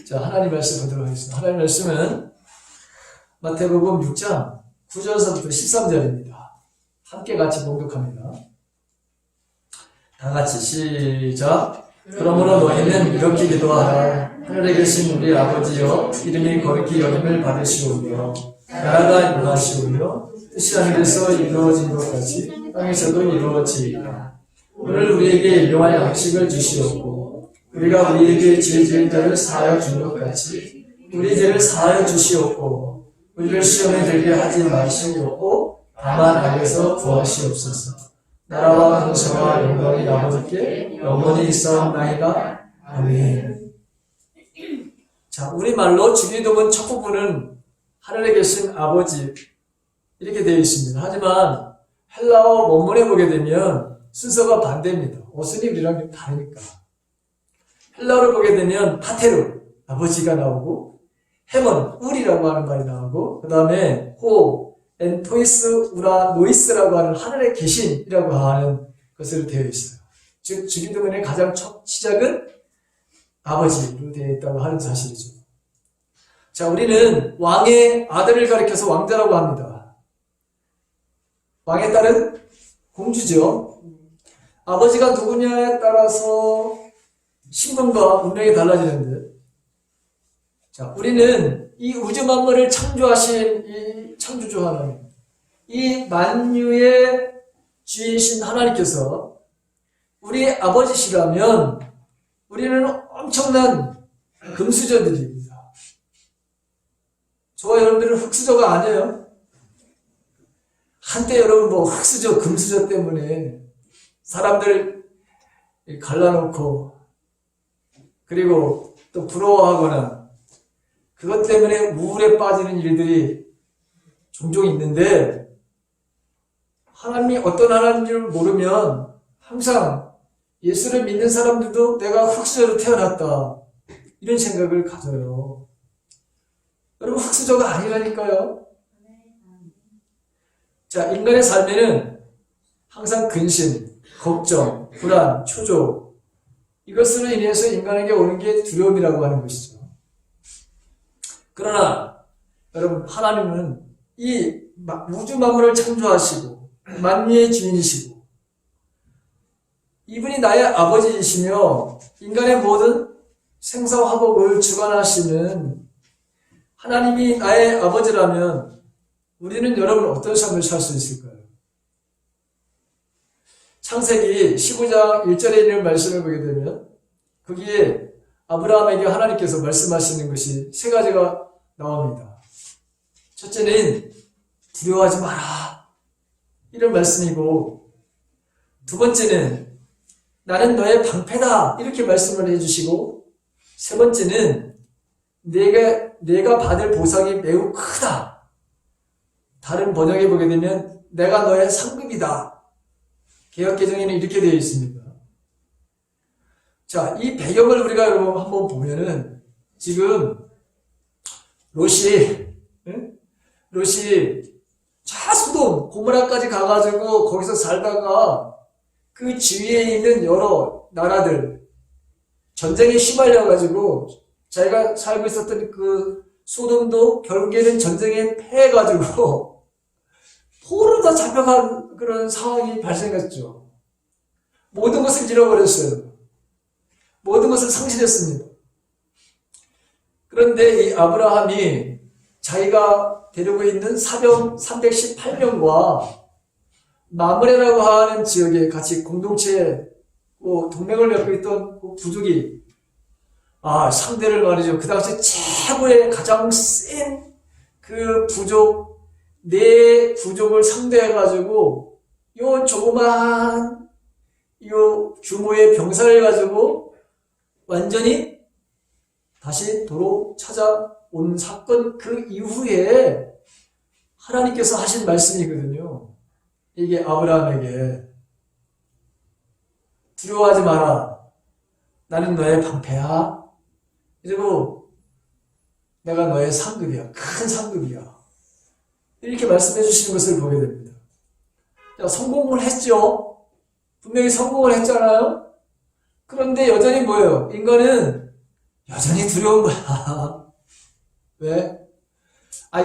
자, 하나님 말씀 보도록 하겠습니다. 하나님 말씀은 마태복음 6장 9절서부터 13절입니다. 함께 같이 봉독합니다. 다 같이 시작. 그러므로 너희는 이렇게 기도하라. 하늘에 계신 우리 아버지여, 이름이 거룩히 여김을 받으시오며 나라가 임하시오며 뜻이 하늘에서 이루어진 것 같이 땅에서도 이루어지이다. 오늘 우리에게 일용할 양식을 주시옵고 우리가 우리에게 죄 지은 자를 사하여 준 것 같이 우리 죄를 사하여 주시옵고 우리를 시험에 들게 하지 마시옵고 다만 악에서 구하시옵소서. 나라와 권세와 영광이 아버지께 영원히 있사옵나이다. 아멘. 자, 우리말로 주기도문 첫 부분은 하늘에 계신 아버지 이렇게 되어 있습니다. 하지만 헬라어 원문에 보게 되면 순서가 반대입니다. 어순이 우리랑 좀 다르니까. 헬라어를 보게 되면 파테르, 아버지가 나오고, 헤몬, 울이라고 하는 말이 나오고, 그 다음에 호, 엔토이스, 우라, 노이스라고 하는 하늘에 계신이라고 하는 것으로 되어 있어요. 즉, 주기도문의 가장 첫 시작은 아버지로 되어 있다고 하는 사실이죠. 자, 우리는 왕의 아들을 가리켜서 왕자라고 합니다. 왕의 딸은 공주죠. 아버지가 누구냐에 따라서 신분과 운명이 달라지는데, 자, 우리는 이 우주 만물을 창조하신 이 창조주 하나님, 이 만유의 주인이신 하나님께서 우리 아버지시라면 우리는 엄청난 금수저들입니다. 저와 여러분들은 흙수저가 아니에요. 한때 여러분 흙수저, 금수저 때문에 사람들 갈라놓고 그리고 또 부러워하거나 그것 때문에 우울에 빠지는 일들이 종종 있는데 하나님이 어떤 하나님인지를 모르면 항상 예수를 믿는 사람들도 내가 흙수저로 태어났다 이런 생각을 가져요. 여러분 흙수저가 아니라니까요. 자, 인간의 삶에는 항상 근심, 걱정, 불안, 초조 이것으로 인해서 인간에게 오는 게 두려움이라고 하는 것이죠. 그러나 여러분 하나님은 이 우주 만물을 창조하시고 만유의 주인이시고 이분이 나의 아버지이시며 인간의 모든 생사화복을 주관하시는 하나님이 나의 아버지라면 우리는 여러분 어떤 삶을 살 수 있을까요? 창세기 15장 1절에 있는 말씀을 보게 되면 거기에 아브라함에게 하나님께서 말씀하시는 것이 세 가지가 나옵니다. 첫째는 두려워하지 마라 이런 말씀이고 두 번째는 나는 너의 방패다 이렇게 말씀을 해주시고 세 번째는 내가 받을 보상이 매우 크다. 다른 번역에 보게 되면 내가 너의 상급이다. 개역개정에는 이렇게 되어 있습니다. 자, 이 배경을 우리가 여러분 한번 보면은 지금 롯이 자 소돔 고모라까지 가가지고 거기서 살다가 그 주위에 있는 여러 나라들 전쟁에 휘말려가지고 자기가 살고 있었던 그 소돔도 결국에는 전쟁에 패해가지고 포로로 다 잡혀간 그런 상황이 발생했죠. 모든 것을 잃어버렸어요. 모든 것을 상실했습니다. 그런데 이 아브라함이 자기가 데리고 있는 사병 318명과 마므레라고 하는 지역에 같이 공동체에 동맹을 맺고 있던 그 부족이 상대를 말이죠. 그 당시 최고의 가장 센 그 부족, 네 부족을 상대해가지고 요 조그마한 요 규모의 병사를 가지고 완전히 다시 도로 찾아온 사건 그 이후에 하나님께서 하신 말씀이거든요. 이게 아브라함에게 두려워하지 마라. 나는 너의 방패야. 그리고 내가 너의 상급이야. 큰 상급이야. 이렇게 말씀해 주시는 것을 보게 됩니다. 자, 성공을 했죠. 분명히 성공을 했잖아요. 그런데 여전히 뭐예요? 인간은 여전히 두려운 거야. 왜?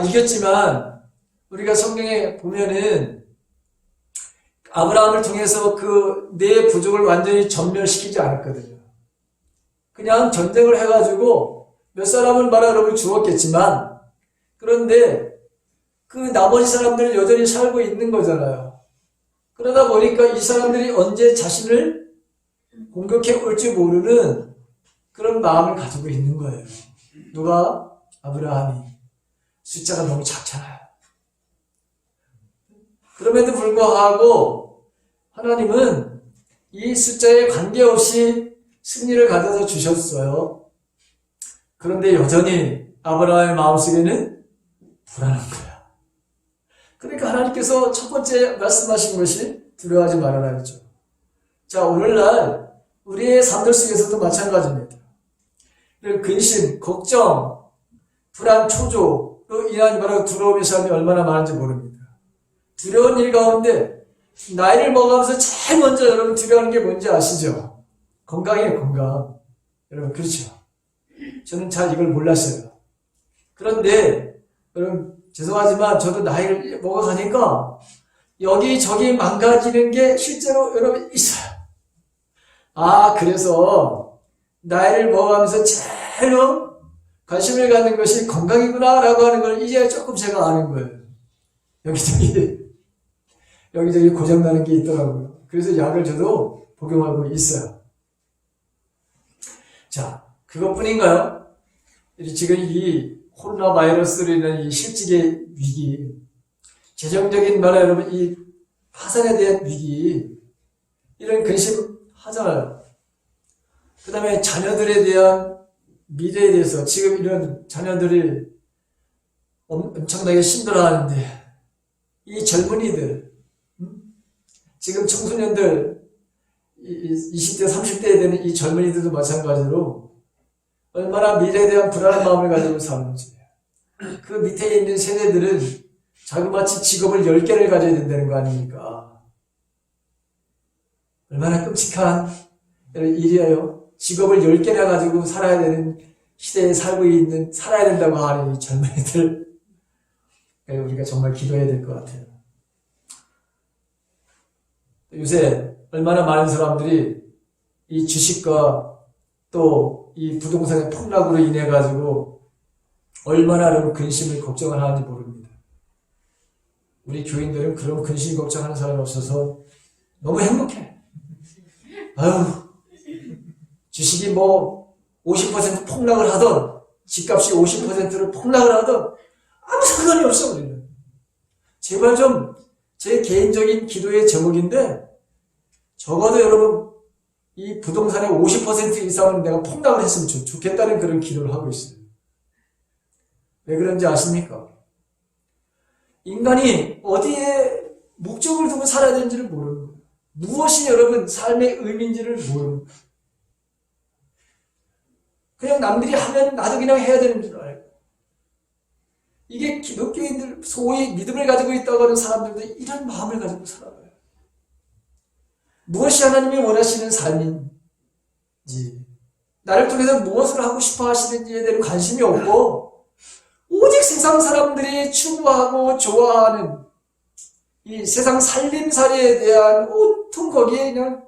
이겼지만 우리가 성경에 보면은 아브라함을 통해서 내 부족을 완전히 전멸시키지 않았거든요. 그냥 전쟁을 해가지고 몇 사람을 말하려면 죽었겠지만, 그런데 그 나머지 사람들은 여전히 살고 있는 거잖아요. 그러다 보니까 이 사람들이 언제 자신을 공격해 올지 모르는 그런 마음을 가지고 있는 거예요. 누가? 아브라함이. 숫자가 너무 작잖아요. 그럼에도 불구하고 하나님은 이 숫자에 관계없이 승리를 가져다 주셨어요. 그런데 여전히 아브라함의 마음속에는 불안한 거야. 그러니까 하나님께서 첫 번째 말씀하신 것이 두려워하지 말아라 했죠. 자, 오늘날 우리의 삶들 속에서도 마찬가지입니다. 이런 근심, 걱정, 불안, 초조로 인한 바로 두려움의 삶이 얼마나 많은지 모릅니다. 두려운 일 가운데 나이를 먹어가면서 제일 먼저 여러분 두려워하는 게 뭔지 아시죠? 건강이에요, 건강. 여러분, 그렇죠? 저는 잘 이걸 몰랐어요. 그런데 여러분, 죄송하지만 저도 나이를 먹어가니까 여기저기 망가지는 게 실제로 여러분 있어요. 그래서 나이를 먹어가면서 제일 관심을 갖는 것이 건강이구나라고 하는 걸 이제 조금 제가 아는 거예요. 여기저기 고장나는 게 있더라고요. 그래서 약을 저도 복용하고 있어요. 자, 그것뿐인가요? 지금 이 코로나 바이러스로 인한 이 실직의 위기, 재정적인 면에 여러분 이 파산에 대한 위기, 이런 근심 하잖아요. 그 다음에 자녀들에 대한 미래에 대해서 지금 이런 자녀들이 엄청나게 힘들어하는데 이 젊은이들, 지금 청소년들, 20대, 30대에 되는 이 젊은이들도 마찬가지로 얼마나 미래에 대한 불안한 마음을 가지고 사는지. 그 밑에 있는 세대들은 자그마치 직업을 10개를 가져야 된다는 거 아닙니까? 얼마나 끔찍한 일이에요. 직업을 10개나 가지고 살아야 되는 시대에 살아야 된다고 하는 이 젊은이들. 우리가 정말 기도해야 될 것 같아요. 요새 얼마나 많은 사람들이 이 주식과 또 이 부동산의 폭락으로 인해 가지고 얼마나 여러분 근심을 걱정을 하는지 모릅니다. 우리 교인들은 그런 근심 걱정하는 사람이 없어서 너무 행복해. 주식이 50% 폭락을 하던, 집값이 50%를 폭락을 하던 아무 상관이 없어 우리는. 제발 좀 제 개인적인 기도의 제목인데, 적어도 여러분 이 부동산의 50% 이상은 내가 폭락을 했으면 좋겠다는 그런 기도를 하고 있어요. 왜 그런지 아십니까? 인간이 어디에 목적을 두고 살아야 되는지를 모르는 거예요. 무엇이 여러분 삶의 의미인지를 모르는 거예요. 그냥 남들이 하면 나도 그냥 해야 되는 줄 알고. 이게 기독교인들, 소위 믿음을 가지고 있다고 하는 사람들도 이런 마음을 가지고 살아가요. 무엇이 하나님이 원하시는 삶인지, 나를 통해서 무엇을 하고 싶어 하시는지에 대한 관심이 없고, 오직 세상 사람들이 추구하고 좋아하는 이 세상 살림살이에 대한 온통 거기에 그냥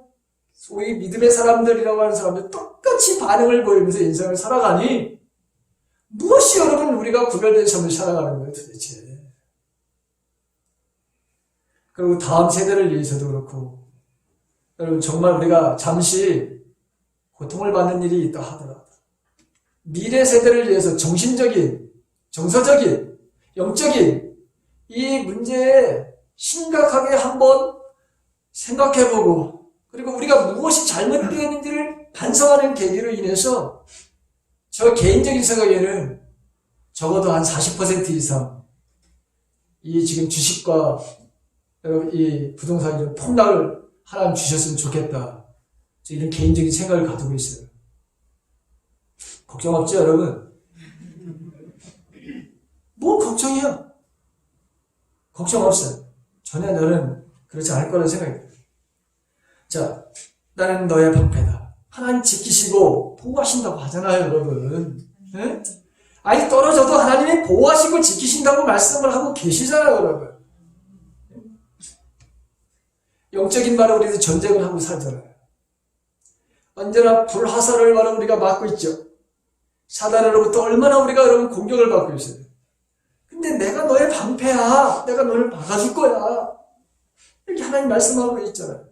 소위 믿음의 사람들이라고 하는 사람들 똑같이 반응을 보이면서 인생을 살아가니, 무엇이 여러분 우리가 구별된 삶을 살아가는 거예요 도대체. 그리고 다음 세대를 위해서도 그렇고, 여러분 정말 우리가 잠시 고통을 받는 일이 있다 하더라도 미래 세대를 위해서 정신적인, 정서적인, 영적인 이 문제에 심각하게 한번 생각해보고, 그리고 우리가 무엇이 잘못되었는지를 반성하는 계기로 인해서 저 개인적인 생각에는 적어도 한 40% 이상 이 지금 주식과 이 부동산이 좀 폭락을 하나님 주셨으면 좋겠다. 저 이런 개인적인 생각을 가지고 있어요. 걱정 없죠, 여러분? 뭐 걱정이야? 걱정 없어요. 전혀 너는 그렇지 않을 거라는 생각이 들어요. 자, 나는 너의 방패다. 하나님 지키시고 보호하신다고 하잖아요, 여러분. 예? 아니, 떨어져도 하나님이 보호하시고 지키신다고 말씀을 하고 계시잖아요, 여러분. 영적인 말로 우리도 전쟁을 하고 살잖아요. 언제나 불화살을 바로 우리가 맞고 있죠. 사단으로부터 얼마나 우리가 여러분 공격을 받고 있어요. 근데 내가 너의 방패야. 내가 너를 막아줄 거야. 이렇게 하나님 말씀하고 있잖아요.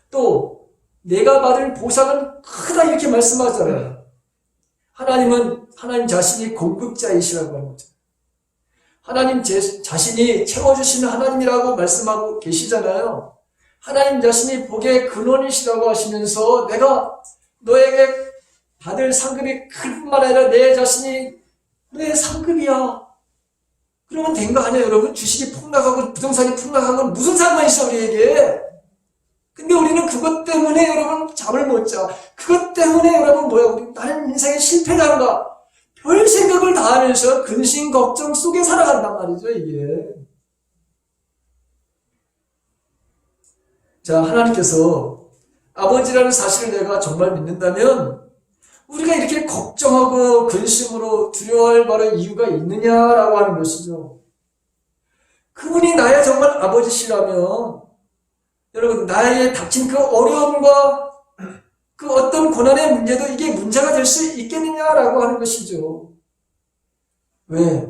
또 내가 받을 보상은 크다 이렇게 말씀하잖아요. 하나님은 하나님 자신이 공급자이시라고 하는 거죠. 하나님 자신이 채워주시는 하나님이라고 말씀하고 계시잖아요. 하나님 자신이 복의 근원이시라고 하시면서 내가 너에게 받을 상급이 클 뿐만 아니라 내 자신이 내 상급이야. 그러면 된 거 아니에요, 여러분? 주식이 폭락하고 부동산이 폭락하고 무슨 상관이 있어, 우리에게? 근데 우리는 그것 때문에 여러분 잠을 못 자. 그것 때문에 여러분 뭐야? 나는 인생의 실패자인가? 별 생각을 다 하면서 근심 걱정 속에 살아간단 말이죠, 이게. 자, 하나님께서 아버지라는 사실을 내가 정말 믿는다면 우리가 이렇게 걱정하고 근심으로 두려워할 바른 이유가 있느냐라고 하는 것이죠. 그분이 나의 정말 아버지시라면 여러분 나에게 닥친 그 어려움과 그 어떤 고난의 문제도 이게 문제가 될 수 있겠느냐라고 하는 것이죠. 왜?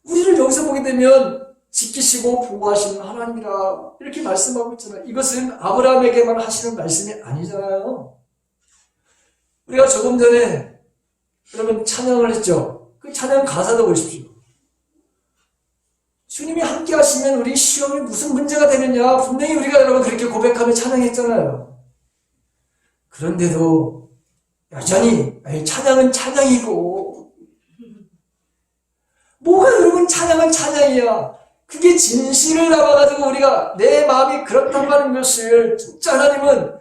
우리를 여기서 보게 되면 지키시고 보호하시는 하나님이라 이렇게 말씀하고 있잖아요. 이것은 아브라함에게만 하시는 말씀이 아니잖아요. 우리가 조금 전에 여러분 찬양을 했죠. 그 찬양 가사도 보십시오. 주님이 함께 하시면 우리 시험이 무슨 문제가 되느냐 분명히 우리가 여러분 그렇게 고백하며 찬양했잖아요. 그런데도 여전히 찬양은 찬양이고 뭐가 여러분 찬양은 찬양이야. 그게 진실을 담아가지고 우리가 내 마음이 그렇다고 하는 것을 진짜 하나님은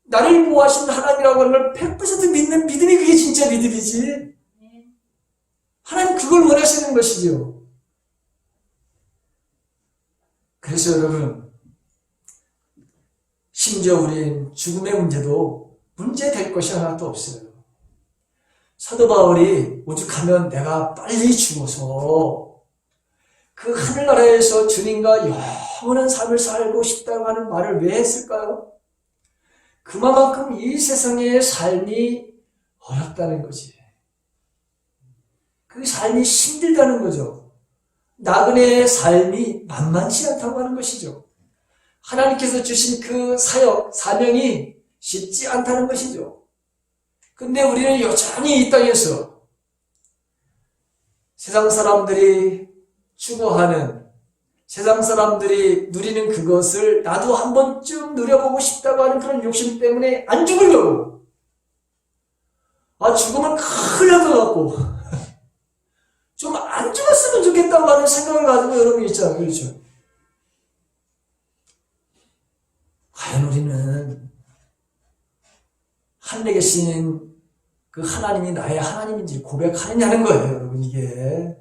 나를 보호하신 하나님이라고 하는 걸 100% 믿는 믿음이 그게 진짜 믿음이지. 하나님 그걸 원하시는 것이죠. 그래서 여러분 심지어 우린 죽음의 문제도 문제 될 것이 하나도 없어요. 사도 바울이 오죽하면 내가 빨리 죽어서 그 하늘나라에서 주님과 영원한 삶을 살고 싶다고 하는 말을 왜 했을까요? 그만큼 이 세상의 삶이 어렵다는 거지. 그 삶이 힘들다는 거죠. 나그네의 삶이 만만치 않다고 하는 것이죠. 하나님께서 주신 그 사역, 사명이 쉽지 않다는 것이죠. 근데 우리는 여전히 이 땅에서 세상 사람들이 추구하는, 세상 사람들이 누리는 그것을 나도 한 번쯤 누려보고 싶다고 하는 그런 욕심 때문에 안 죽으려고. 죽으면 큰일 날 것 같고 좀 안 죽었으면 좋겠다고 하는 생각을 가지고 여러분이 있잖아요. 그렇죠? 과연 우리는 하늘에 계신 그 하나님이 나의 하나님인지 고백하느냐는 거예요, 여러분, 이게.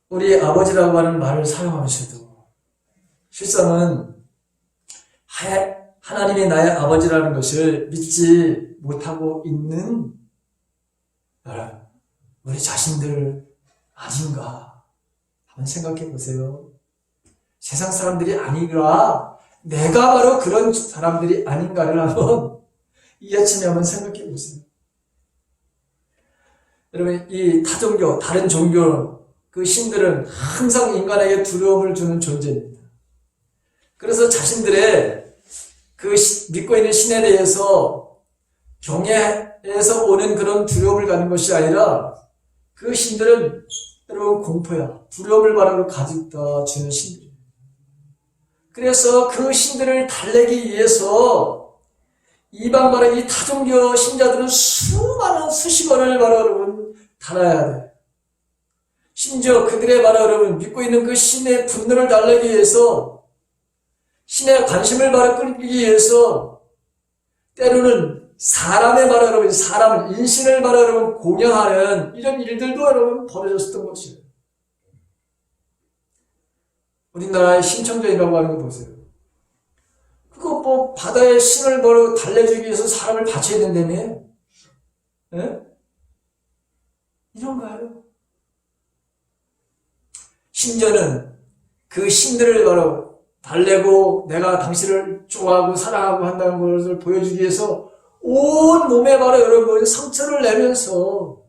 우리 아버지라고 하는 말을 사용하면서도 실상은 하나님이 나의 아버지라는 것을 믿지 못하고 있는 우리 자신들 아닌가 한번 생각해 보세요. 세상 사람들이 아니라 내가 바로 그런 사람들이 아닌가를 한번 이 아침에 한번 생각해 보세요. 여러분, 이 타종교, 다른 종교 그 신들은 항상 인간에게 두려움을 주는 존재입니다. 그래서 자신들의 그 믿고 있는 신에 대해서 경외에서 오는 그런 두려움을 갖는 것이 아니라 그 신들은 여러분 공포야. 두려움을 바로 가지다 주는 신들. 그래서 그 신들을 달래기 위해서 이방 바로 이 타종교 신자들은 수많은 수십원을 바로 여러분 달아야 돼. 심지어 그들의 바로 여러분 믿고 있는 그 신의 분노를 달래기 위해서 신의 관심을 바로 끌기 위해서 때로는 사람의 바로 여러분 사람을 인신을 바로 여러분 공양하는 이런 일들도 여러분 벌어졌었던 것이에요. 우리나라의 신청전이라고 하는 거 보세요. 그거 뭐 바다의 신을 뭐로 달래주기 위해서 사람을 바쳐야 된다며? 예? 이런가요? 심지어는 그 신들을 바로 달래고 내가 당신을 좋아하고 사랑하고 한다는 것을 보여주기 위해서 온 몸에 바로 여러분 상처를 내면서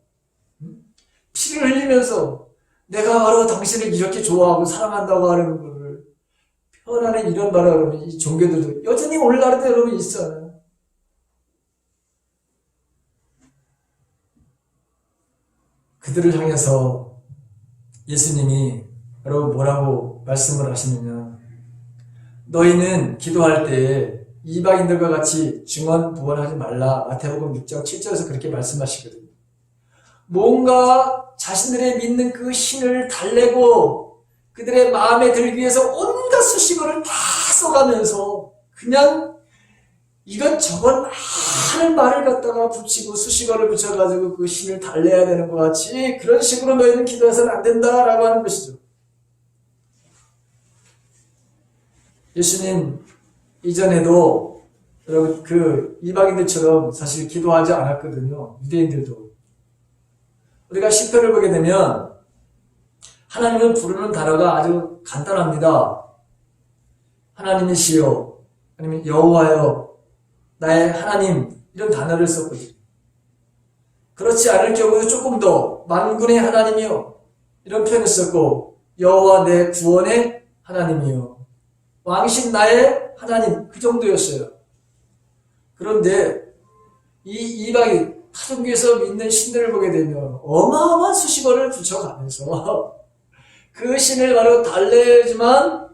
피를 흘리면서 내가 바로 당신을 이렇게 좋아하고 사랑한다고 하는 것을 표현하는 이런 바로 여러분 이 종교들도 여전히 오늘날에도 여러분 있어요. 그들을 향해서 예수님이 여러분 뭐라고 말씀을 하시느냐. 너희는 기도할 때 이방인들과 같이 증언부언하지 말라. 마태복음 6장 7절에서 그렇게 말씀하시거든요. 뭔가 자신들의 믿는 그 신을 달래고 그들의 마음에 들기 위해서 온갖 수식어를 다 써가면서 그냥 이것저것 많은 말을 갖다가 붙이고 수식어를 붙여가지고 그 신을 달래야 되는 것 같이 그런 식으로 너희는 기도해서는 안 된다라고 하는 것이죠. 예수님 이전에도 여러분 그 이방인들처럼 사실 기도하지 않았거든요. 유대인들도. 우리가 시편을 보게 되면 하나님을 부르는 단어가 아주 간단합니다. 하나님이시여, 아니면 여호와여, 나의 하나님 이런 단어를 썼거든요. 그렇지 않을 경우도 조금 더 만군의 하나님이여 이런 표현을 썼고 여호와 내 구원의 하나님이여 왕신 나의 하나님 그 정도였어요. 그런데 이 이방인 타종교에서 믿는 신들을 보게 되면 어마어마한 수식어를 붙여가면서 그 신을 바로 달래야지만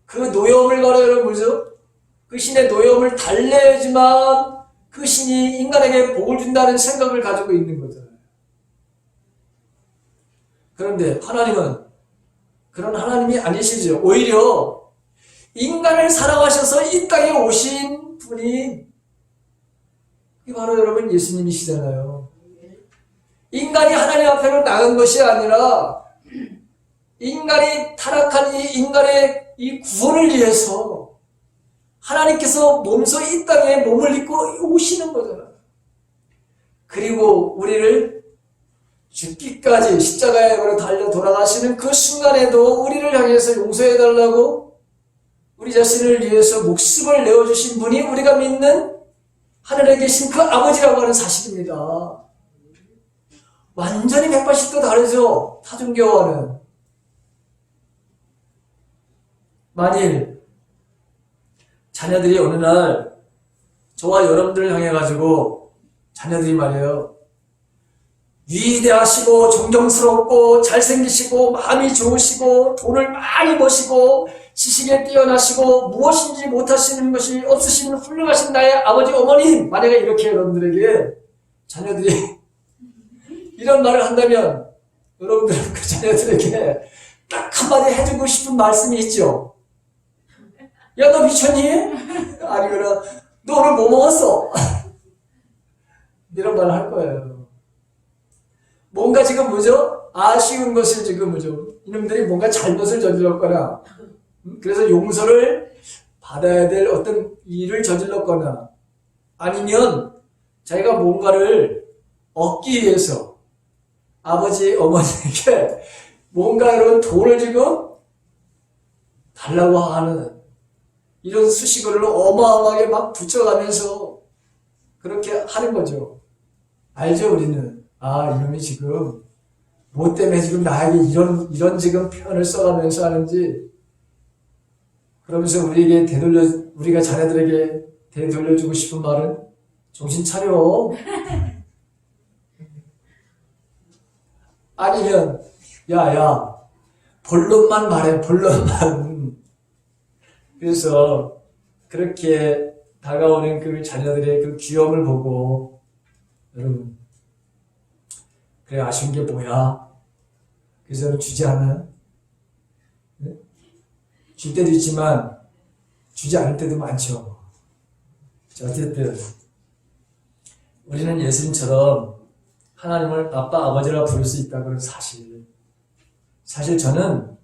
그 노여움을 바로 여러분 뭐죠? 그 신의 노여움을 달래야지만 그 신이 인간에게 복을 준다는 생각을 가지고 있는 거잖아요. 그런데 하나님은 그런 하나님이 아니시죠. 오히려 인간을 사랑하셔서 이 땅에 오신 분이 바로 여러분 예수님이시잖아요. 인간이 하나님 앞에로 나간 것이 아니라 인간이 타락한 이 인간의 이 구원을 위해서 하나님께서 몸소 이 땅에 몸을 입고 오시는 거잖아요. 그리고 우리를 죽기까지 십자가에 달려 돌아가시는 그 순간에도 우리를 향해서 용서해달라고 우리 자신을 위해서 목숨을 내어주신 분이 우리가 믿는 하늘에 계신 그 아버지라고 하는 사실입니다. 완전히 180도 다르죠. 타종교와는. 만일 자녀들이 어느 날 저와 여러분들을 향해 가지고 자녀들이 말이에요. 위대하시고 존경스럽고 잘생기시고 마음이 좋으시고 돈을 많이 버시고 지식에 뛰어나시고 무엇인지 못하시는 것이 없으신 훌륭하신 나의 아버지 어머님 만약에 이렇게 여러분들에게 자녀들이 이런 말을 한다면 여러분들은 그 자녀들에게 딱 한마디 해주고 싶은 말씀이 있죠. 야, 너 미쳤니? 아니거나 너 오늘 뭐 먹었어? 이런 말을 할 거예요. 뭔가 지금 뭐죠? 아쉬운 것을 지금 뭐죠? 이놈들이 뭔가 잘못을 저질렀거나 그래서 용서를 받아야 될 어떤 일을 저질렀거나 아니면 자기가 뭔가를 얻기 위해서 아버지, 어머니에게 뭔가 이런 돈을 지금 달라고 하는 이런 수식어를 어마어마하게 막 붙여가면서 그렇게 하는 거죠. 알죠, 우리는? 아, 이놈이 지금 뭐 때문에 지금 나에게 이런 지금 표현을 써가면서 하는지 그러면서 우리가 자녀들에게 되돌려주고 싶은 말은 정신 차려. 아니면 야 본론만 말해 본론만. 그래서 그렇게 다가오는 그 자녀들의 그 귀여움을 보고 여러분 그래 아쉬운 게 뭐야? 그래서 주지 않아요? 네? 줄 때도 있지만 주지 않을 때도 많죠. 자, 어쨌든 우리는 예수님처럼 하나님을 아빠, 아버지라 부를 수 있다는 사실. 사실 저는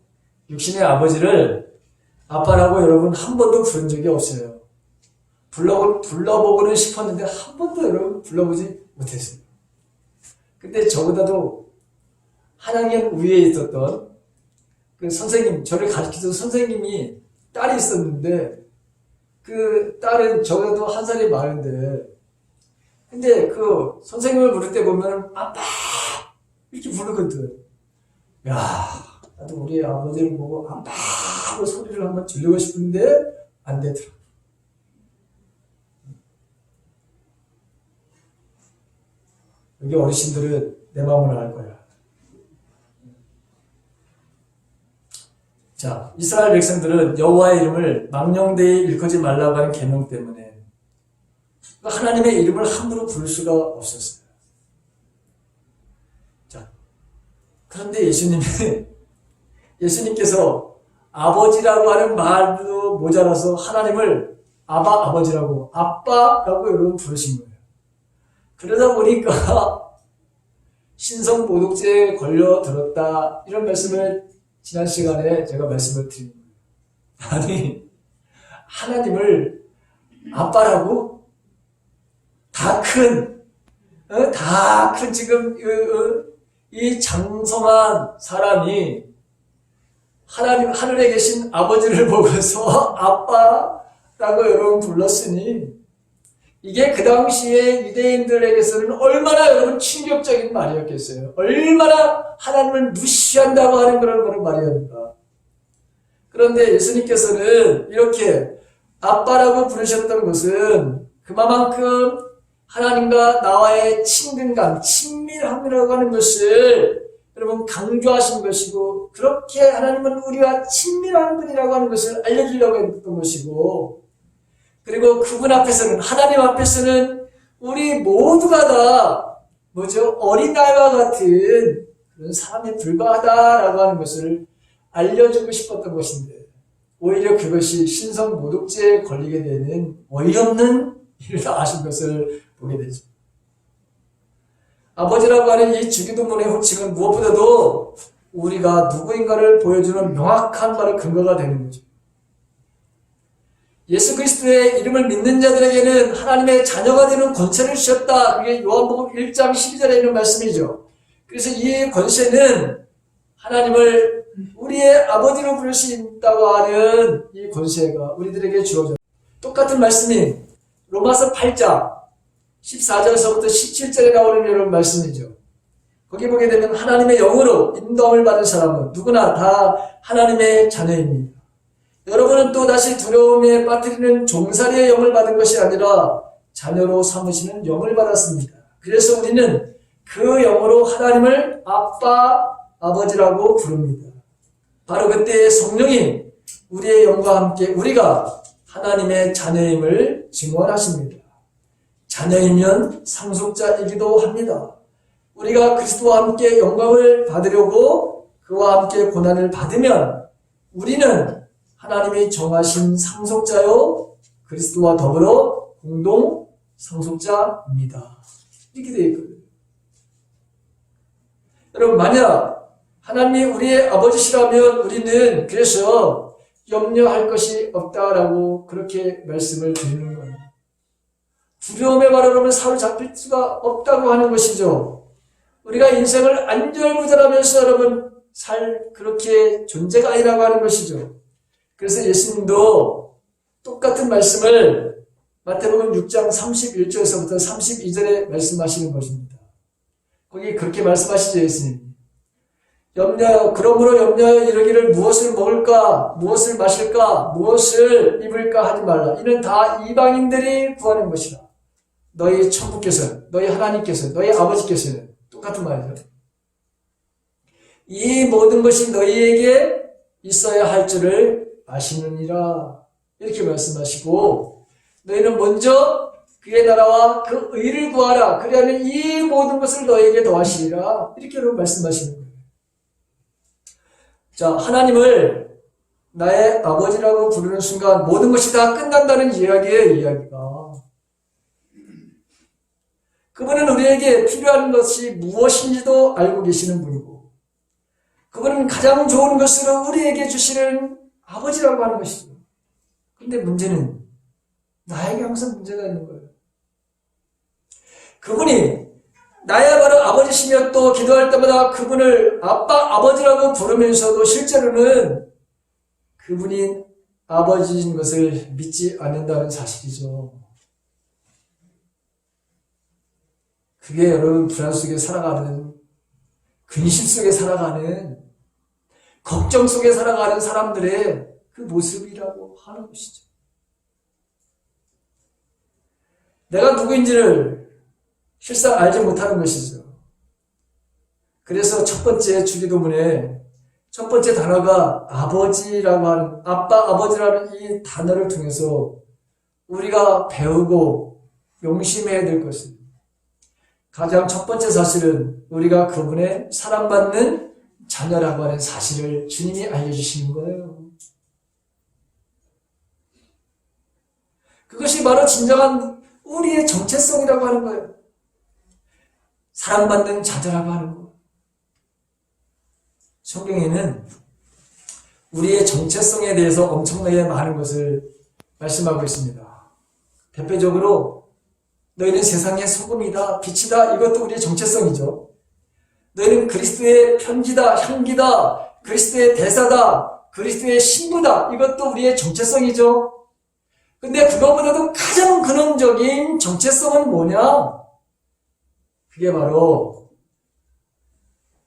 육신의 아버지를 아빠라고 여러분 한 번도 부른 적이 없어요. 불러보고는 싶었는데 한 번도 여러분 불러보지 못했어요. 근데 저보다도 한학년 위에 있었던 그 선생님, 저를 가르치던 선생님이 딸이 있었는데 그 딸은 저보다도 한 살이 많은데 근데 그 선생님을 부를 때 보면 아빠 이렇게 부르거든. 야, 나도 우리 아버지를 보고 아빠 하고 소리를 한번 지르고 싶은데 안 되더라. 여기 어르신들은 내 마음을 알 거야. 자, 이스라엘 백성들은 여호와의 이름을 망령되이 일컫지 말라고 하는 계명 때문에 하나님의 이름을 함부로 부를 수가 없었어요. 자, 그런데 예수님께서 아버지라고 하는 말도 모자라서 하나님을 아버지라고, 아빠라고 여러분 부르신 거예요. 그러다 보니까 신성모독죄에 걸려들었다. 이런 말씀을 지난 시간에 제가 말씀을 드린 거예요. 아니, 하나님을 아빠라고? 다 큰 지금 이 장성한 사람이 하나님 하늘에 계신 아버지를 보고서 아빠라고 여러분 불렀으니 이게 그 당시에 유대인들에게서는 얼마나 여러분 충격적인 말이었겠어요. 얼마나 하나님을 무시한다고 하는 그런 말이었는가. 그런데 예수님께서는 이렇게 아빠라고 부르셨던 것은 그만큼 하나님과 나와의 친근감, 친밀함이라고 하는 것을 여러분 강조하신 것이고 그렇게 하나님은 우리와 친밀한 분이라고 하는 것을 알려주려고 했던 것이고 그리고 그분 앞에서는 하나님 앞에서는 우리 모두가 다 어린아이와 같은 그런 사람에 불과하다라고 하는 것을 알려주고 싶었던 것인데 오히려 그것이 신성모독죄에 걸리게 되는 어이없는 일을 다 하신 것을 보게 되죠. 아버지라고 하는 이 주기도문의 호칭은 무엇보다도 우리가 누구인가를 보여주는 명확한 바로 근거가 되는 거죠. 예수 그리스도의 이름을 믿는 자들에게는 하나님의 자녀가 되는 권세를 주셨다. 그게 요한복음 1장 12절에 있는 말씀이죠. 그래서 이 권세는 하나님을 우리의 아버지로 부를 수 있다고 하는 이 권세가 우리들에게 주어졌다. 똑같은 말씀이 로마서 8장 14절에서부터 17절에 나오는 이런 말씀이죠. 거기 보게 되면 하나님의 영으로 인도함을 받은 사람은 누구나 다 하나님의 자녀입니다. 여러분은 또다시 두려움에 빠뜨리는 종살이의 영을 받은 것이 아니라 자녀로 삼으시는 영을 받았습니다. 그래서 우리는 그 영으로 하나님을 아버지라고 부릅니다. 바로 그때 성령이 우리의 영과 함께 우리가 하나님의 자녀임을 증언하십니다. 자녀이면 상속자이기도 합니다. 우리가 그리스도와 함께 영광을 받으려고 그와 함께 고난을 받으면 우리는 하나님이 정하신 상속자요 그리스도와 더불어 공동 상속자입니다. 이렇게 되어 있거든요. 여러분 만약 하나님이 우리의 아버지시라면 우리는 그래서 염려할 것이 없다라고 그렇게 말씀을 드리는 거예요. 두려움에 바라보면 사로잡힐 수가 없다고 하는 것이죠. 우리가 인생을 안절부절하면서 여러분 그렇게 존재가 아니라고 하는 것이죠. 그래서 예수님도 똑같은 말씀을 마태복음 6장 31절에서부터 32절에 말씀하시는 것입니다. 거기 그렇게 말씀하시죠, 예수님. 그러므로 염려하여 이르기를 무엇을 먹을까, 무엇을 마실까, 무엇을 입을까 하지 말라. 이는 다 이방인들이 구하는 것이라. 너희 천부께서, 너희 하나님께서, 너희 아버지께서는 똑같은 말이죠. 이 모든 것이 너희에게 있어야 할 줄을 아시느니라. 이렇게 말씀하시고 너희는 먼저 그의 나라와 그 의를 구하라. 그리하면 이 모든 것을 너희에게 더하시리라. 이렇게 말씀하시는 거예요. 자, 하나님을 나의 아버지라고 부르는 순간 모든 것이 다 끝난다는 이야기예요, 이야기가. 그분은 우리에게 필요한 것이 무엇인지도 알고 계시는 분이고 그분은 가장 좋은 것으로 우리에게 주시는 아버지라고 하는 것이죠. 근데 문제는 나에게 항상 문제가 있는 거예요. 그분이 나야말로 아버지시며 또 기도할 때마다 그분을 아빠, 아버지라고 부르면서도 실제로는 그분이 아버지인 것을 믿지 않는다는 사실이죠. 그게 여러분 불안 속에 살아가는, 근심 속에 살아가는, 걱정 속에 살아가는 사람들의 그 모습이라고 하는 것이죠. 내가 누구인지를 실상 알지 못하는 것이죠. 그래서 첫 번째 주기도문에 첫 번째 단어가 아버지라고 하는, 아빠, 아버지라는 이 단어를 통해서 우리가 배우고 용심해야 될 것입니다. 가장 첫 번째 사실은 우리가 그분의 사랑받는 자녀라고 하는 사실을 주님이 알려주시는 거예요. 그것이 바로 진정한 우리의 정체성이라고 하는 거예요. 사랑받는 자녀라고 하는 거. 성경에는 우리의 정체성에 대해서 엄청나게 많은 것을 말씀하고 있습니다. 대표적으로 너희는 세상의 소금이다, 빛이다. 이것도 우리의 정체성이죠. 너희는 그리스도의 편지다, 향기다, 그리스도의 대사다, 그리스도의 신부다. 이것도 우리의 정체성이죠. 근데 그거보다도 가장 근원적인 정체성은 뭐냐? 그게 바로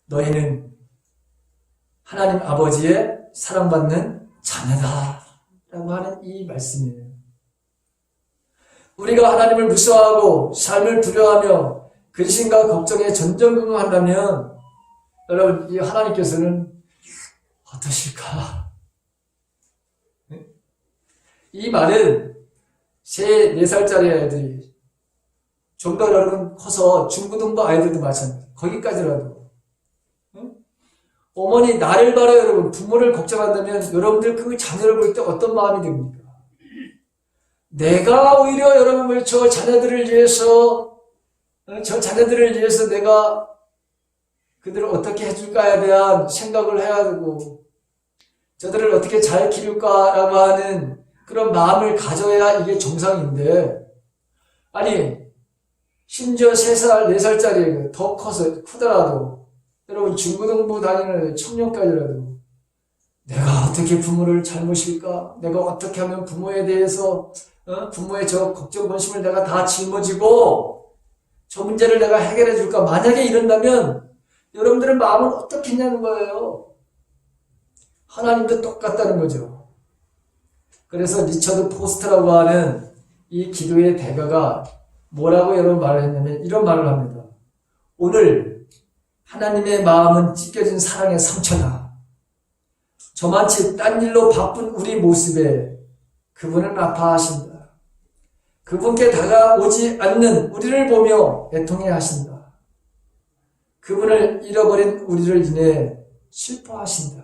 너희는 하나님 아버지의 사랑받는 자녀다 라고 하는 이 말씀이에요. 우리가 하나님을 무서워하고 삶을 두려워하며 근심과 걱정에 전전긍긍한다면 여러분, 이 하나님께서는 어떠실까? 이 말은 3, 4살짜리 아이들이 좀 더 여러분 커서 중고등부 아이들도 마찬가지예요. 거기까지라도 어머니 나를 바라 여러분 부모를 걱정한다면 여러분들 그 자녀를 볼 때 어떤 마음이 듭니까? 내가 오히려 여러분을 저 자녀들을 위해서 내가 그들을 어떻게 해줄까에 대한 생각을 해야 되고 저들을 어떻게 잘 키울까라고 하는 그런 마음을 가져야 이게 정상인데, 아니 심지어 3살, 4살짜리 더 커서 크더라도 여러분 중고등부 다니는 청년까지라도 내가 어떻게 부모를 잘 모실까? 내가 어떻게 하면 부모에 대해서 부모의 저 걱정 관심을 내가 다 짊어지고 저 문제를 내가 해결해 줄까? 만약에 이런다면 여러분들의 마음은 어떻겠냐는 거예요. 하나님도 똑같다는 거죠. 그래서 리처드 포스트라고 하는 이 기도의 대가가 뭐라고 여러분 말을 했냐면 이런 말을 합니다. 오늘 하나님의 마음은 찢겨진 사랑의 상처다. 저만치 딴 일로 바쁜 우리 모습에 그분은 아파하신다. 그분께 다가오지 않는 우리를 보며 애통해 하신다. 그분을 잃어버린 우리를 인해 슬퍼하신다.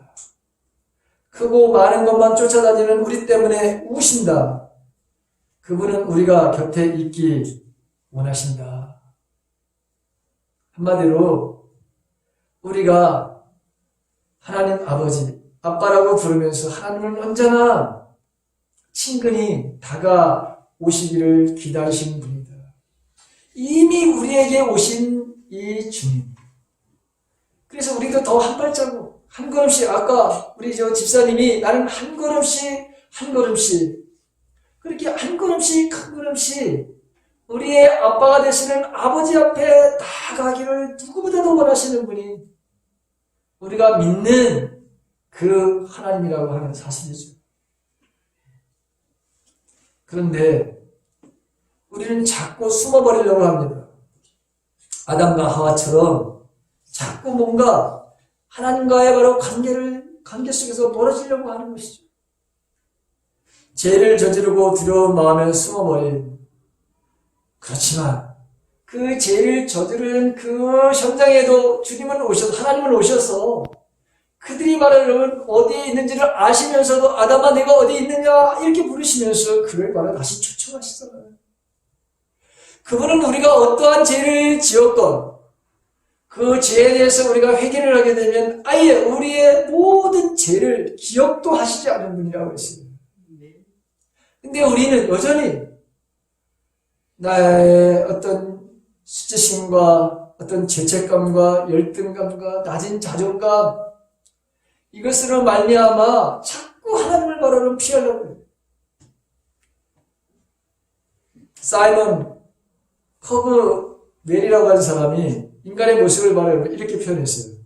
크고 많은 것만 쫓아다니는 우리 때문에 우신다. 그분은 우리가 곁에 있기 원하신다. 한마디로 우리가 하나님 아버지, 아빠라고 부르면서 하나님은 언제나 친근히 다가오시기를 기다리시는 분이다. 이미 우리에게 오신 이 주님. 그래서 우리도 더 한 발자국, 한 걸음씩, 아까 우리 저 집사님이 나는 한 걸음씩 그렇게 한 걸음씩 우리의 아빠가 되시는 아버지 앞에 나아가기를 누구보다도 원하시는 분이 우리가 믿는 그 하나님이라고 하는 사실이죠. 그런데 우리는 자꾸 숨어버리려고 합니다. 아담과 하와처럼 자꾸 뭔가 하나님과의 바로 관계 속에서 멀어지려고 하는 것이죠. 죄를 저지르고 두려운 마음에 숨어버린, 그렇지만 그 죄를 저지른 그 현장에도 하나님은 오셔서 그들이 말하는 어디에 있는지를 아시면서도 아담아 내가 어디에 있느냐 이렇게 부르시면서 그를 바로 다시 초청하시잖아요. 그분은 우리가 어떠한 죄를 지었건 그 죄에 대해서 우리가 회개를 하게 되면 아예 우리의 모든 죄를 기억도 하시지 않은 분이라고 했어요. 근데 우리는 여전히 나의 어떤 수치심과 어떤 죄책감과 열등감과 낮은 자존감, 이것으로 말미암아 자꾸 하나님을 바라보는 피하려고 해요. 사이먼 커브웰이라고 하는 사람이 인간의 모습을 말하고 이렇게 표현했어요.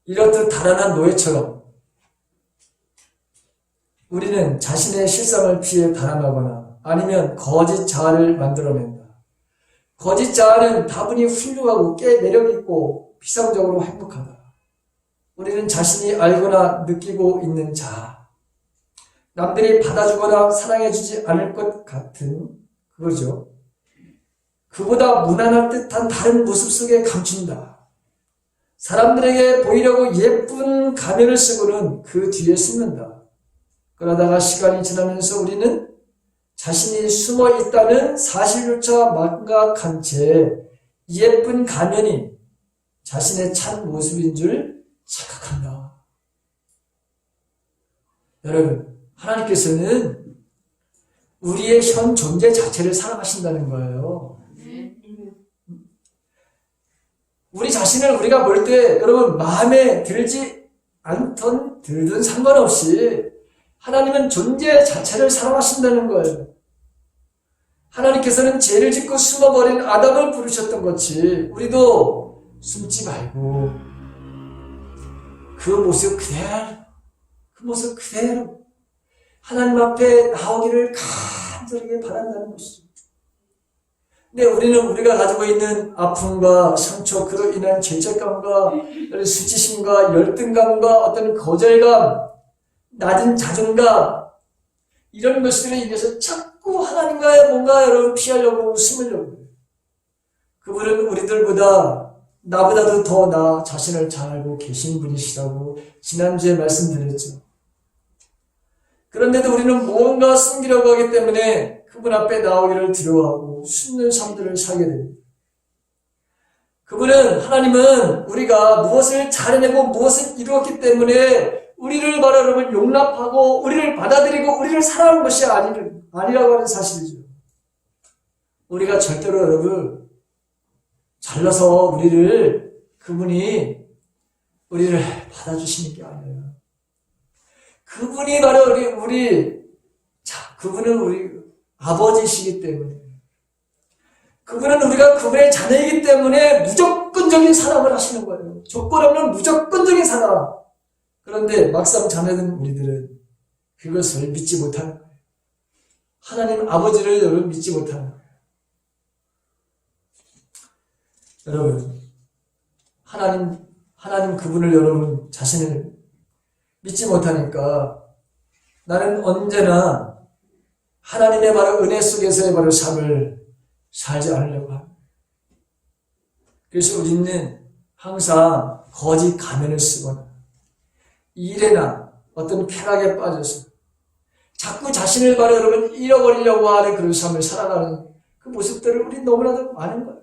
이렇듯 달아난 노예처럼 우리는 자신의 실상을 피해 달아나거나 아니면 거짓 자아를 만들어낸다. 거짓 자아는 다분히 훌륭하고 꽤 매력있고 비상적으로 행복하다. 우리는 자신이 알거나 느끼고 있는 자아, 남들이 받아주거나 사랑해주지 않을 것 같은 그거죠. 그보다 무난할 듯한 다른 모습 속에 감춘다. 사람들에게 보이려고 예쁜 가면을 쓰고는 그 뒤에 숨는다. 그러다가 시간이 지나면서 우리는 자신이 숨어 있다는 사실조차 망각한 채 예쁜 가면이 자신의 참 모습인 줄 착각한다. 여러분, 하나님께서는 우리의 현 존재 자체를 사랑하신다는 거예요. 우리 자신을 우리가 볼 때 여러분 마음에 들지 않던 들든 상관없이 하나님은 존재 자체를 사랑하신다는 거예요. 하나님께서는 죄를 짓고 숨어버린 아담을 부르셨던 것이 우리도 숨지 말고 그 모습 그대로 하나님 앞에 나오기를 간절하게 바란다는 것이죠. 근데 우리는 우리가 가지고 있는 아픔과 상처, 그로 인한 죄책감과 수치심과 열등감과 어떤 거절감, 낮은 자존감, 이런 것들로 인해서 자꾸 하나님과의 뭔가 여러분 피하려고 숨으려고 해요. 그분은 우리들보다 나보다도 더 나 자신을 잘 알고 계신 분이시라고 지난주에 말씀드렸죠. 그런데도 우리는 뭔가 숨기려고 하기 때문에 그분 앞에 나오기를 두려워하고 숨는 삶들을 살게 됩니다. 하나님은 우리가 무엇을 잘해내고 무엇을 이루었기 때문에 우리를 바라보면 용납하고 우리를 받아들이고 우리를 사랑하는 것이 아니라고 하는 사실이죠. 우리가 절대로 여러분 잘나서 그분이 우리를 받아주시는 게 아니에요. 그분이 바로 그분은 우리 아버지시기 때문에, 그분은 우리가 그분의 자녀이기 때문에 무조건적인 사랑을 하시는 거예요. 조건 없는 무조건적인 사랑. 그런데 막상 자녀된 우리들은 그것을 믿지 못하는 거예요. 하나님 아버지를 여러분 믿지 못하는 거예요. 여러분, 하나님 그분을 여러분 자신을 믿지 못하니까 나는 언제나 하나님의 바로 은혜 속에서의 바로 삶을 살지 않으려고 합니다. 그래서 우리는 항상 거짓 가면을 쓰거나 일에나 어떤 쾌락에 빠져서 자꾸 자신을 바로 여러분 잃어버리려고 하는 그런 삶을 살아가는 그 모습들을 우리 너무나도 많은 거예요.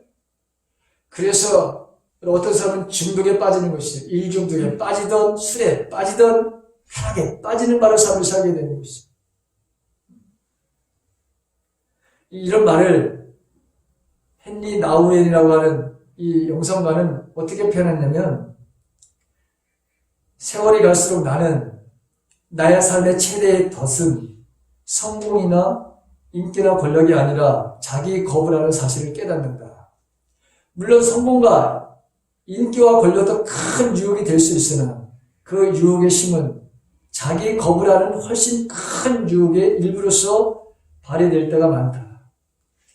그래서 어떤 사람은 중독에 빠지는 것이죠. 일 중독에 빠지던 술에 빠지던 쾌락에 빠지는 바로 삶을 살게 되는 것이죠. 이런 말을 헨리 나우엔이라고 하는 이 영성가는 어떻게 표현했냐면, 세월이 갈수록 나는 나의 삶의 최대의 덫은 성공이나 인기나 권력이 아니라 자기 거부라는 사실을 깨닫는다. 물론 성공과 인기와 권력도 큰 유혹이 될 수 있으나 그 유혹의 힘은 자기 거부라는 훨씬 큰 유혹의 일부로서 발휘될 때가 많다.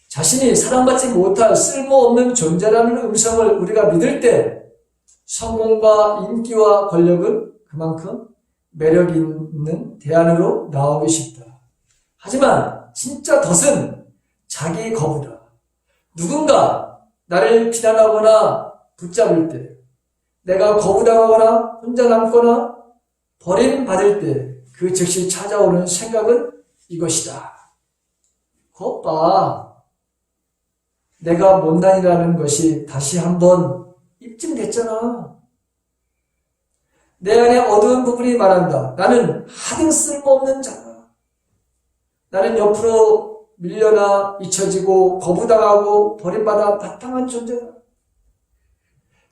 자신이 사랑받지 못할 쓸모없는 존재라는 음성을 우리가 믿을 때 성공과 인기와 권력은 그만큼 매력 있는 대안으로 나오기 쉽다. 하지만 진짜 덫은 자기 거부다. 누군가 나를 비난하거나 붙잡을 때, 내가 거부당하거나 혼자 남거나 버림받을 때 그 즉시 찾아오는 생각은 이것이다. 겉봐. 내가 못난이라는 것이 다시 한번 입증됐잖아. 내 안에 어두운 부분이 말한다. 나는 하등 쓸모없는 자다. 나는 옆으로 밀려나 잊혀지고 거부당하고 버림받아 바탕한 존재다.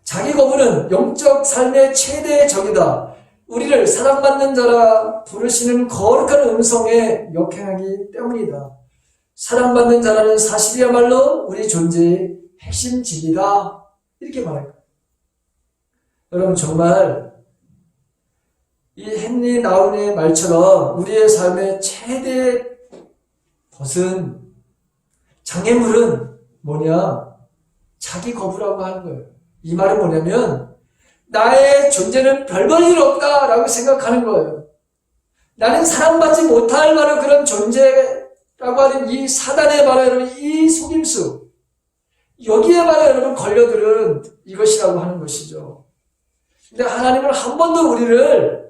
자기 거부는 영적 삶의 최대의 적이다. 우리를 사랑받는 자라 부르시는 거룩한 음성에 역행하기 때문이다. 사랑받는 자라는 사실이야말로 우리 존재의 핵심 진리다. 이렇게 말할 거예요. 여러분 정말 이 헨리 나운의 말처럼 우리의 삶의 최대 것은 장애물은 뭐냐? 자기 거부라고 하는 거예요. 이 말은 뭐냐면 나의 존재는 별 볼 일 없다라고 생각하는 거예요. 나는 사랑받지 못할 바로 그런 존재라고 하는 이 사단의 바로 여러분 이 속임수 여기에 바로 여러분 걸려들은 이것이라고 하는 것이죠. 근데 하나님은 한 번도 우리를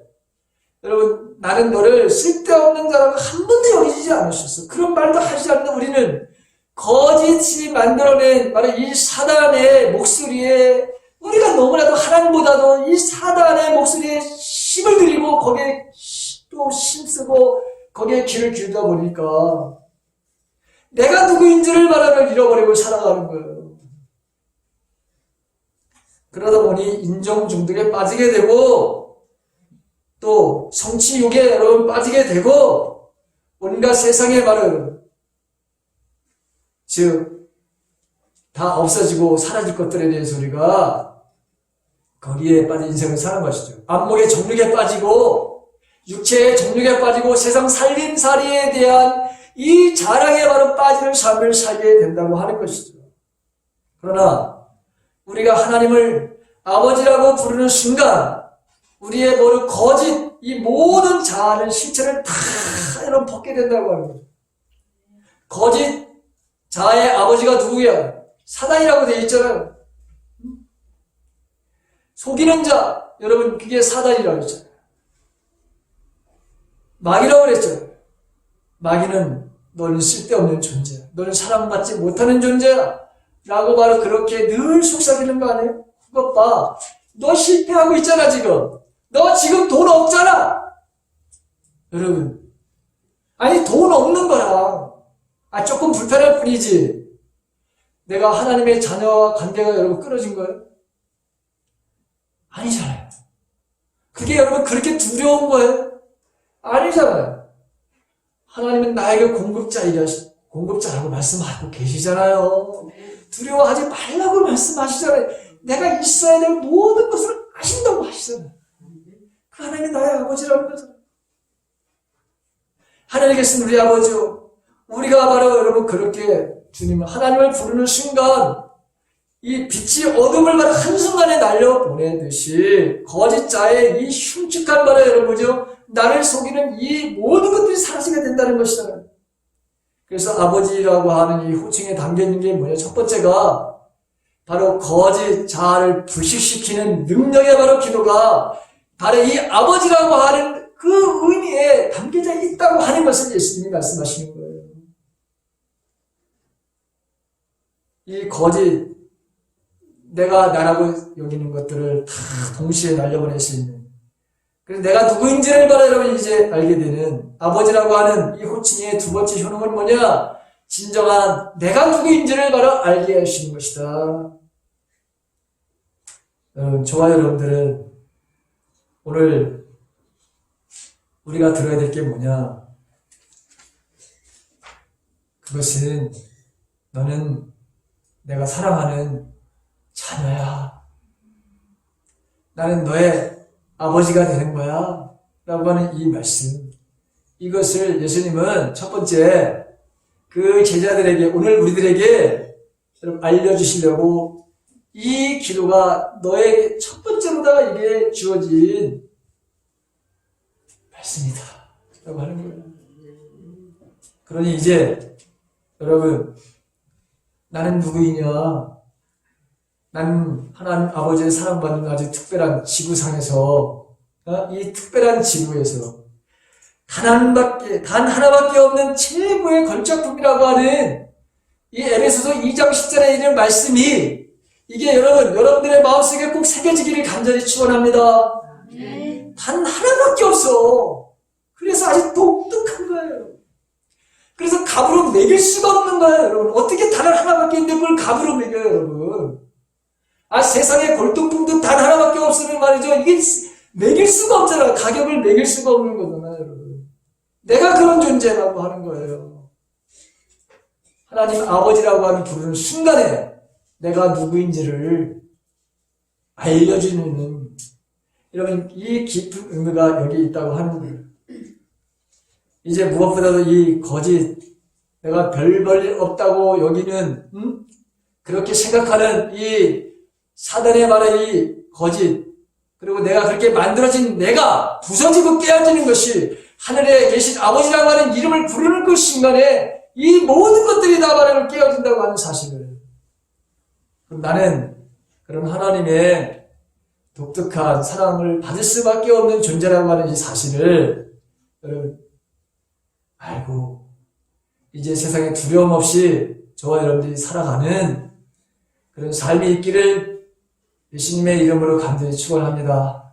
여러분 나는 너를 쓸데없는 자라고 한 번도 여기지 않으셨어. 그런 말도 하지 않는 우리는 거짓이 만들어낸 바로 이 사단의 목소리에 우리가 너무나도 하나님보다도 이 사단의 목소리에 힘을 들이고 거기에 또 힘쓰고 거기에 귀를 기울이다 보니까 내가 누구인지를 말하며 잃어버리고 살아가는 거예요. 그러다 보니 인정 중독에 빠지게 되고 또 성취욕에 여러분 빠지게 되고 온갖 세상의 말을 즉 다 없어지고 사라질 것들에 대해서 우리가 거기에 빠진 인생을 사는 것이죠. 안목의 정욕에 빠지고 육체의 정욕에 빠지고 세상 살림살이에 대한 이 자랑에 바로 빠지는 삶을 살게 된다고 하는 것이죠. 그러나 우리가 하나님을 아버지라고 부르는 순간 우리의 모든 거짓 이 모든 자아는 실체를 다 여러분 벗게 된다고 하는 거죠. 거짓 자아의 아버지가 누구야? 사단이라고 되어 있잖아요. 속이는 자, 여러분 그게 사단이라고 했잖아요. 마귀라고 그랬잖아요. 마귀는 너는 쓸데없는 존재야. 너는 사랑받지 못하는 존재야. 라고 바로 그렇게 늘 속삭이는 거 아니에요? 그것 봐. 너 실패하고 있잖아 지금. 너 지금 돈 없잖아. 여러분. 아니 돈 없는 거야. 조금 불편할 뿐이지. 내가 하나님의 자녀와 관계가 여러분 끊어진 거예요? 아니잖아요. 그게 여러분 그렇게 두려운 거예요? 아니잖아요. 하나님은 나에게 공급자라고 말씀하고 계시잖아요. 두려워하지 말라고 말씀하시잖아요. 내가 있어야 될 모든 것을 아신다고 하시잖아요. 그 하나님이 나의 아버지라는 거잖아요. 하나님께서는 우리 아버지요. 우리가 바로 여러분 그렇게 주님 하나님을 부르는 순간 이 빛이 어둠을 바로 한순간에 날려보내듯이 거짓자의 이 흉측한 바로 여러분이죠. 나를 속이는 이 모든 것들이 사라지게 된다는 것이잖아요. 그래서 아버지라고 하는 이 호칭에 담겨있는 게 뭐냐? 첫 번째가 바로 거짓 자아를 불식시키는 능력의 바로 기도가 바로 이 아버지라고 하는 그 의미에 담겨져 있다고 하는 것을 예수님이 말씀하시는 거예요. 이 거짓, 내가 나라고 여기는 것들을 다 동시에 날려보낼 수 있는. 그래서 내가 누구인지를 바로 여러분 이제 알게 되는 아버지라고 하는 이 호칭의 두 번째 효능은 뭐냐? 진정한 내가 누구인지를 바로 알게 하시는 것이다. 저와 여러분들은 오늘 우리가 들어야 될 게 뭐냐? 그것은 너는 내가 사랑하는 자녀야. 나는 너의 아버지가 되는 거야. 라고 하는 이 말씀. 이것을 예수님은 첫 번째 그 제자들에게, 오늘 우리들에게 알려주시려고 이 기도가 너에게 첫 번째로다 이게 주어진 말씀이다. 라고 하는 거예요. 그러니 이제 여러분, 나는 누구이냐? 나는 하나님 아버지의 사랑받는 아주 특별한 지구상에서, 이 특별한 지구에서 단 하나밖에 없는 최고의 걸작품이라고 하는 이 에베소서 2장 10절에 있는 말씀이 이게 여러분들의 마음속에 꼭 새겨지기를 간절히 축원합니다. 네. 단 하나밖에 없어. 그래서 아주 독특한 거예요. 그래서 값으로 매길 수가 없는 거예요, 여러분. 어떻게 단 하나밖에 있는데 그걸 값으로 매겨요, 여러분. 세상에 골동품도 단 하나밖에 없으면 말이죠. 이게 매길 수가 없잖아요. 가격을 매길 수가 없는 거잖아요, 여러분. 내가 그런 존재라고 하는 거예요. 하나님 아버지라고 하는 부르는 순간에 내가 누구인지를 알려주는, 여러분, 이 깊은 의미가 여기 있다고 하는 거예요. 이제 무엇보다도 이 거짓, 내가 별 볼 없다고 여기는, 그렇게 생각하는 이 사단의 말의 이 거짓, 그리고 내가 그렇게 만들어진 내가 부서지고 깨어지는 것이 하늘에 계신 아버지라고 하는 이름을 부르는 그 순간에 이 모든 것들이 다 바로 깨어진다고 하는 사실을, 그럼 나는 그런 하나님의 독특한 사랑을 받을 수밖에 없는 존재라고 하는 이 사실을 여러분 알고 이제 세상에 두려움 없이 저와 여러분들이 살아가는 그런 삶이 있기를 예수님의 이름으로 간절히 축원합니다.